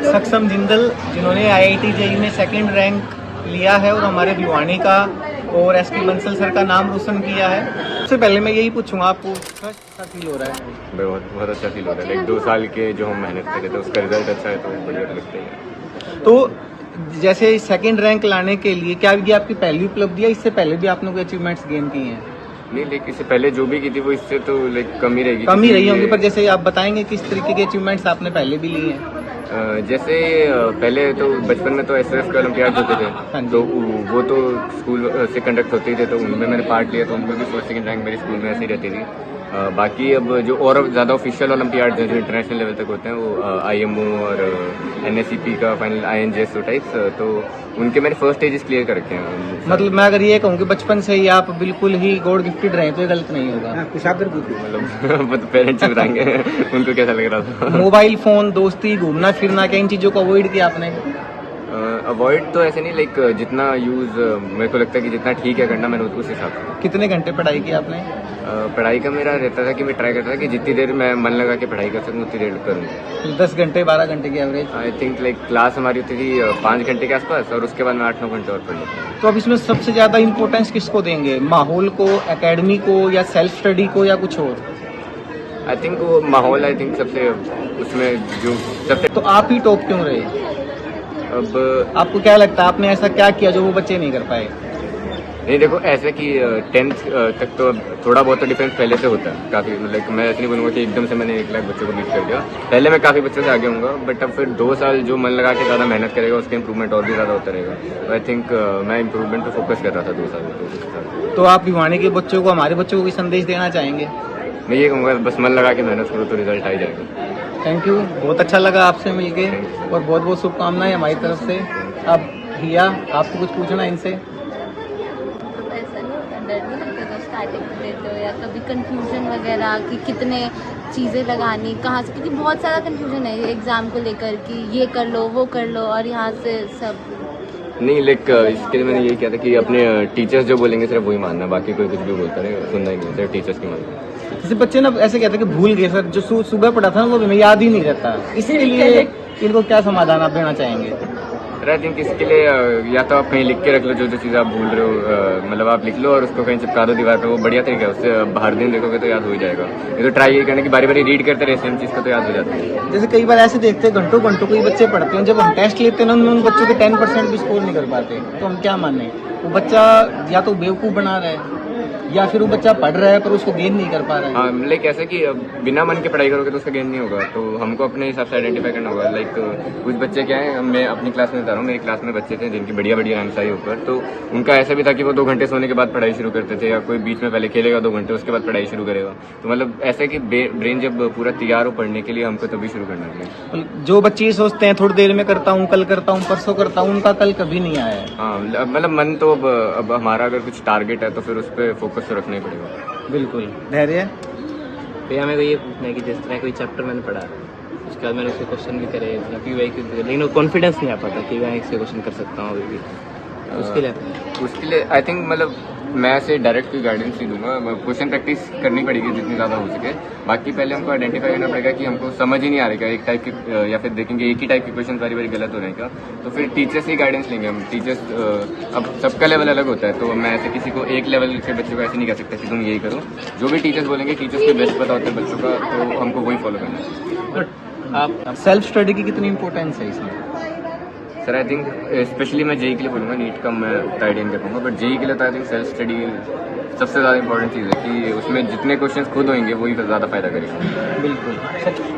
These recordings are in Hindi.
सक्षम जिंदल जिन्होंने IIT जेईई में सेकंड रैंक लिया है और हमारे भिवानी का और SP बंसल सर का नाम रोशन किया है। सबसे पहले मैं यही पूछूंगा, आपको कैसा फील हो रहा है? बहुत बहुत अच्छा फील हो रहा है। लाइक 2 साल के जो हम मेहनत करे थे उसका रिजल्ट अच्छा है तो बढ़िया लगता है। तो जैसे सेकंड रैंक लाने के लिए क्या ये आपकी पहली उपलब्धि है? इससे पहले भी आपने कोई अचीवमेंट्स गेन किए हैं? नहीं, लेकिन इससे पहले जो भी की थी वो इससे तो लाइक कम ही रहेगी। कम ही रही होंगी, पर जैसे आप बताएंगे किस तरीके के अचीवमेंट्स आपने पहले भी लिए हैं? जैसे पहले तो बचपन में तो SSF के ओलंपियाड होते हाँ थे, जी। तो वो तो स्कूल से कंडक्ट होते ही थे, तो उनमें मैंने पार्ट लिया, तो उनमें भी फर्स्ट सेकंड रैंक मेरे स्कूल में ऐसी रहती थी। बाकी अब जो और ज़्यादा ऑफिशियल ओलंपियाड हैं जो इंटरनेशनल लेवल तक होते हैं वो IMO और NSCP का फाइनल INJSO टाइप्स, तो उनके मैंने फर्स्ट स्टेजेस क्लियर कर रखे हैं। मतलब मैं अगर ये कहूँ कि बचपन से ही आप बिल्कुल ही गॉड गिफ्टेड रहे तो ये गलत नहीं होगा। मतलब वो तो पेरेंट्स ही बताएंगे उनको कैसा लग रहा था। मोबाइल फोन, दोस्ती, घूमना फिरना, क्या इन चीजों को अवॉइड किया आपने? अवॉइड तो ऐसे नहीं, लाइक जितना यूज़ मेरे को लगता है कि जितना ठीक है करना, मैंने उस हिसाब से। कितने घंटे पढ़ाई की आपने? पढ़ाई का मेरा रहता था कि मैं ट्राई करता था कि जितनी देर मैं मन लगा के पढ़ाई कर सकूँ उतनी देर करूँ। 10 घंटे 12 घंटे की average? I think like class हमारी होती थी 5 घंटे के आसपास, और उसके बाद मैं 8-9 घंटे और पढ़ लेता हूँ। तो अब इसमें सबसे ज्यादा इम्पोर्टेंस किसको देंगे, माहौल को, एकेडमी को, या सेल्फ स्टडी को, या कुछ और? आई थिंक वो माहौल, आई थिंक सबसे उसमें जो सबसे। तो आप ही टॉप क्यों रहे? अब आपको क्या लगता है आपने ऐसा क्या किया जो वो बच्चे नहीं कर पाए? नहीं, देखो ऐसे कि 10th तक तो थोड़ा बहुत तो डिफरेंस पहले से होता है काफ़ी। मतलब मैं ऐसे नहीं बोलूँगा कि एकदम से मैंने 1 लाख बच्चों को बीट कर दिया, पहले मैं काफ़ी बच्चों से आगे हूँगा, बट अब फिर 2 साल जो मन लगा के ज़्यादा मेहनत करेगा उसके इंप्रूवमेंट और भी ज़्यादा होता रहेगा। तो आई थिंक मैं इंप्रूवमेंट पर फोकस कर रहा था 2 साल में। तो आप भिवानी के बच्चों को, हमारे बच्चों को भी संदेश देना चाहेंगे? मैं ये कहूँगा बस मन लगा के मेहनत करो तो रिजल्ट आ ही जाएगा। थैंक यू, बहुत अच्छा लगा आपसे मिलके और बहुत बहुत शुभकामनाएं हमारी तरफ से। अब भैया आपको कुछ पूछना है इनसे? ऐसा नहीं होता, डर नहीं लगता जब स्टार्टिंग में देते हो, या कभी कंफ्यूजन वगैरह कि कितने चीज़ें लगानी कहाँ से, क्योंकि बहुत सारा कंफ्यूजन है एग्ज़ाम को लेकर कि ये कर लो वो कर लो, और यहाँ से सब नहीं, लाइक इसके लिए मैंने ये किया था कि अपने टीचर्स जो बोलेंगे सिर्फ वही मानना, बाकी कोई कुछ भी बोलता रहे सुनना ही नहीं, सिर्फ टीचर्स की मानना। जैसे बच्चे ना ऐसे कहते हैं कि भूल गए सर, जो सुबह पढ़ा था ना वो भी हमें याद ही नहीं रहता, इसके लिए इनको क्या समाधान आप देना चाहेंगे? आई थिंक इसके लिए या तो आप कहीं लिख के रख लो जो जो चीज़ आप भूल रहे हो, मतलब आप लिख लो और उसको कहीं चिपका दो दीवार पे, वो बढ़िया तरीका है, उससे हर दिन देखोगे तो याद हो ही जाएगा। ये तो ट्राई ये करना कि बारी बारी रीड करते रहे सेम चीज़ को, तो याद हो जाता है। जैसे कई बार ऐसे देखते हैं घंटों घंटों कोई बच्चे पढ़ते हैं, जब हम टेस्ट लेते हैं ना उन बच्चों के 10% भी स्कोर नहीं कर पाते, तो हम क्या माने? वो बच्चा या तो बेवकूफ़ बना रहा है या फिर वो बच्चा पढ़ रहा है पर उसको गेन नहीं कर पा रहा है। हाँ, लाइक ऐसा कि बिना मन के पढ़ाई करोगे तो उसका गेन नहीं होगा, तो हमको अपने हिसाब से आइडेंटिफाई करना होगा। लाइक कुछ बच्चे क्या है, मैं अपनी क्लास में बता रहा हूँ, मेरी क्लास में बच्चे थे जिनकी बढ़िया बढ़िया रैंक्स आई ऊपर, तो उनका ऐसा भी था कि वो 2 घंटे सोने के बाद पढ़ाई शुरू करते थे, या कोई बीच में पहले खेलेगा 2 घंटे उसके बाद पढ़ाई शुरू करेगा। तो मतलब ऐसा कि ब्रेन जब पूरा तैयार हो पढ़ने के लिए हमको तभी शुरू करना चाहिए। जो बच्चे ये सोचते हैं थोड़ी देर में करता हूँ, कल करता हूँ, परसों करता हूँ, उनका कल कभी नहीं आया है। हाँ, मतलब मन तो अब हमारा अगर कुछ टारगेट है तो फिर उस पर फोकस तो रखना ही पड़ेगा। बिल्कुल। धैर्य? भैया मेरे को ये पूछना है कि जिस तरह कोई चैप्टर मैंने पढ़ा उसके बाद मैंने उसके क्वेश्चन भी करे या फिर वही, लेकिन कॉन्फिडेंस नहीं आ पाता कि मैं इसके क्वेश्चन कर सकता हूँ अभी भी, उसके लिए आई थिंक मतलब मैं ऐसे डायरेक्ट कोई गाइडेंस नहीं दूंगा, क्वेश्चन प्रैक्टिस करनी पड़ेगी जितनी ज़्यादा हो सके। बाकी पहले हमको आइडेंटिफाई करना पड़ेगा कि हमको समझ ही नहीं आ रहा है एक टाइप के, या फिर देखेंगे एक ही टाइप के क्वेश्चन बारी बारी गलत हो रहे हैं क्या, तो फिर टीचर्स से ही गाइडेंस लेंगे हम। टीचर्स अब सबका लेवल अलग होता है, तो मैं ऐसे किसी को एक लेवल के बच्चों को ऐसे नहीं कह सकता कि तुम यही करो। जो भी टीचर्स बोलेंगे, टीचर्स को बेस्ट पता होता है बच्चों का, तो हमको वही फॉलो करना है। आप सेल्फ स्टडी की कितनी इंपॉर्टेंस है इसमें? सर आई थिंक स्पेशली मैं जेई के लिए बोलूँगा, नीट का मैं आइडिया नहीं कर पाऊंगा, बट जेई के लिए तो आई थिंक सेल्फ स्टडी सबसे ज़्यादा इंपॉर्टेंट चीज़ है कि उसमें जितने क्वेश्चंस खुद होंगे वही ज़्यादा फायदा करेगा। बिल्कुल।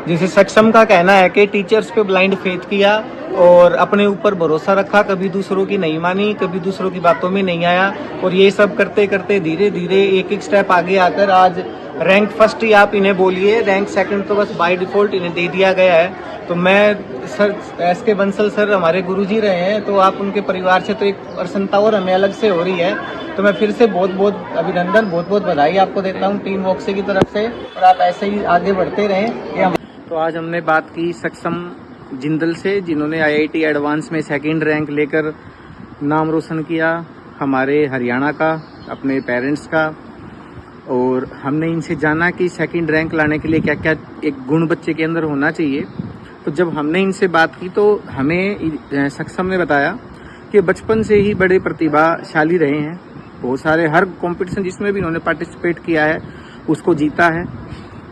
जैसे सक्षम का कहना है कि टीचर्स पे ब्लाइंड फेथ किया और अपने ऊपर भरोसा रखा, कभी दूसरों की नहीं मानी, कभी दूसरों की बातों में नहीं आया, और ये सब करते करते धीरे धीरे एक एक स्टेप आगे आकर आज रैंक फर्स्ट ही आप इन्हें बोलिए, रैंक सेकंड तो बस बाय डिफॉल्ट इन्हें दे दिया गया है। तो मैं सर SK बंसल सर हमारे गुरुजी रहे हैं, तो आप उनके परिवार से तो एक प्रसन्नता और हमें अलग से हो रही है। तो मैं फिर से बहुत बहुत अभिनंदन, बहुत बहुत बधाई आपको देता हूँ टीम वॉक्से की तरफ से, और आप ऐसे ही आगे बढ़ते रहें। तो आज हमने बात की सक्षम जिंदल से, जिन्होंने IIT एडवांस में सेकंड रैंक लेकर नाम रोशन किया हमारे हरियाणा का, अपने पेरेंट्स का, और हमने इनसे जाना कि सेकंड रैंक लाने के लिए क्या क्या एक गुण बच्चे के अंदर होना चाहिए। तो जब हमने इनसे बात की तो हमें सक्षम ने बताया कि बचपन से ही बड़े प्रतिभाशाली रहे हैं, बहुत सारे हर कंपटीशन जिसमें भी इन्होंने पार्टिसिपेट किया है उसको जीता है।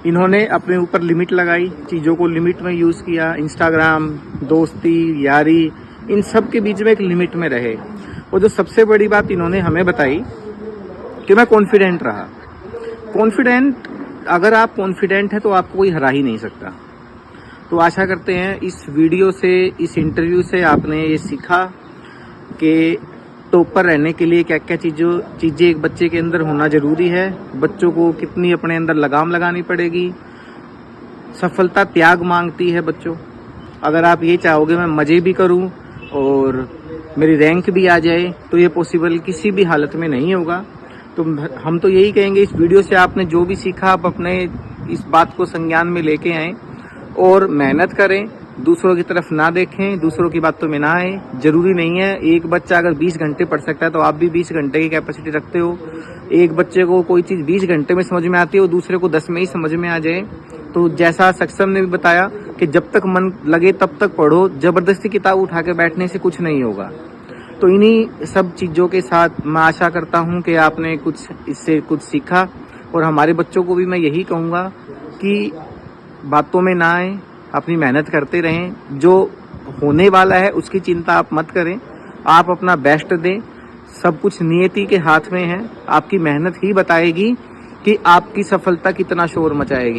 इन्होंने अपने ऊपर लिमिट लगाई, चीज़ों को लिमिट में यूज़ किया, इंस्टाग्राम, दोस्ती, यारी, इन सब के बीच में एक लिमिट में रहे। और जो सबसे बड़ी बात इन्होंने हमें बताई कि मैं कॉन्फिडेंट रहा। कॉन्फिडेंट, अगर आप कॉन्फिडेंट है तो आपको कोई हरा ही नहीं सकता। तो आशा करते हैं इस वीडियो से, इस इंटरव्यू से आपने ये सीखा कि टॉपर रहने के लिए क्या क्या चीज़ें एक बच्चे के अंदर होना जरूरी है, बच्चों को कितनी अपने अंदर लगाम लगानी पड़ेगी। सफलता त्याग मांगती है बच्चों। अगर आप ये चाहोगे मैं मज़े भी करूं और मेरी रैंक भी आ जाए तो ये पॉसिबल किसी भी हालत में नहीं होगा। तो हम तो यही कहेंगे इस वीडियो से आपने जो भी सीखा आप अपने इस बात को संज्ञान में लेके आएँ और मेहनत करें, दूसरों की तरफ ना देखें, दूसरों की बातों में ना आए। जरूरी नहीं है एक बच्चा अगर 20 घंटे पढ़ सकता है तो आप भी 20 घंटे की कैपेसिटी रखते हो। एक बच्चे को कोई चीज़ 20 घंटे में समझ में आती है और दूसरे को 10 में ही समझ में आ जाए। तो जैसा सक्षम ने भी बताया कि जब तक मन लगे तब तक पढ़ो, जबरदस्ती किताब उठा के बैठने से कुछ नहीं होगा। तो इन्हीं सब चीज़ों के साथ मैं आशा करता हूँ कि आपने इससे कुछ सीखा। और हमारे बच्चों को भी मैं यही कहूँगा कि बातों में ना आए, अपनी मेहनत करते रहें। जो होने वाला है उसकी चिंता आप मत करें, आप अपना बेस्ट दें। सब कुछ नियति के हाथ में है, आपकी मेहनत ही बताएगी कि आपकी सफलता कितना शोर मचाएगी।